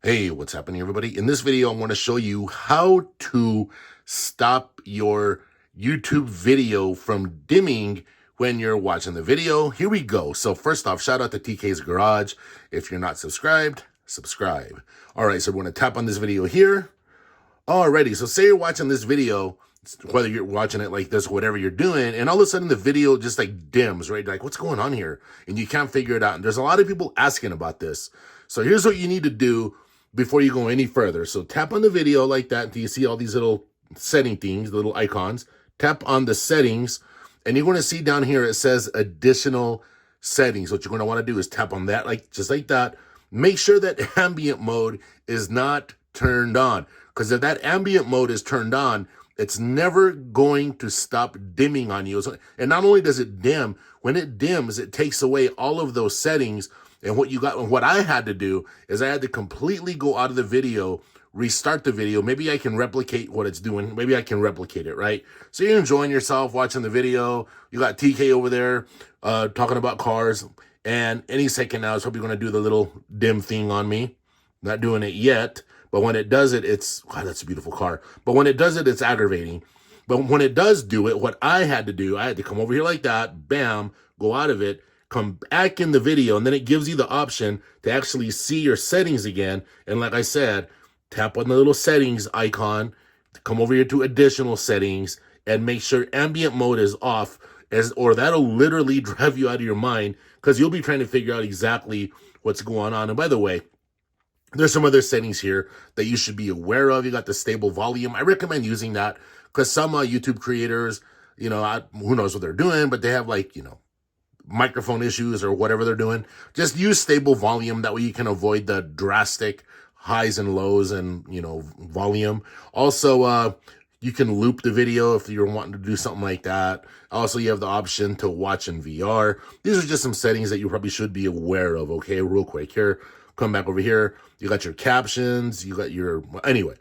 Hey, what's happening, everybody? In this video, I'm going to show you how to stop your YouTube video from dimming when you're watching the video. Here we go. So first off, shout out to TK's Garage. If you're not subscribed, subscribe. All right, so we're going to tap on this video here. Alrighty, so say you're watching this video, whether you're watching it like this, whatever you're doing, and all of a sudden the video just like dims, right? Like, what's going on here? And you can't figure it out. And there's a lot of people asking about this. So here's what you need to do before you go any further. So tap on the video like that until you see all these little setting things, the little icons. Tap on the settings, and you're going to see down here it says additional settings. What you're going to want to do is tap on that, like just like that. Make sure that ambient mode is not turned on, because if that ambient mode is turned on, it's never going to stop dimming on you. And not only does it dim, when it dims, it takes away all of those settings. And what I had to do is I had to completely go out of the video, restart the video. Maybe I can replicate what it's doing. Maybe I can replicate it, right? So you're enjoying yourself watching the video. You got TK over there talking about cars. And any second now, it's probably going to do the little dim thing on me. Not doing it yet. But when it does it, it's, wow, that's a beautiful car. But when it does it, it's aggravating. But when it does do it, what I had to do, I had to come over here like that, bam, go out of it, come back in the video, and then it gives you the option to actually see your settings again. And like I said, tap on the little settings icon, come over here to additional settings, and make sure ambient mode is off, or that'll literally drive you out of your mind, because you'll be trying to figure out exactly what's going on. And by the way, there's some other settings here that you should be aware of. You got the stable volume. I recommend using that because some YouTube creators, who knows what they're doing, but they have microphone issues or whatever they're doing. Just use stable volume. That way you can avoid the drastic highs and lows and, volume. Also, you can loop the video if you're wanting to do something like that. Also, you have the option to watch in VR. These are just some settings that you probably should be aware of, okay? Real quick here. Come back over here. You got your captions. You got your... Anyway,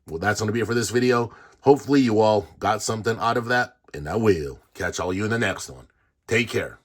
well, that's going to be it for this video. Hopefully, you all got something out of that, and I will catch all of you in the next one. Take care.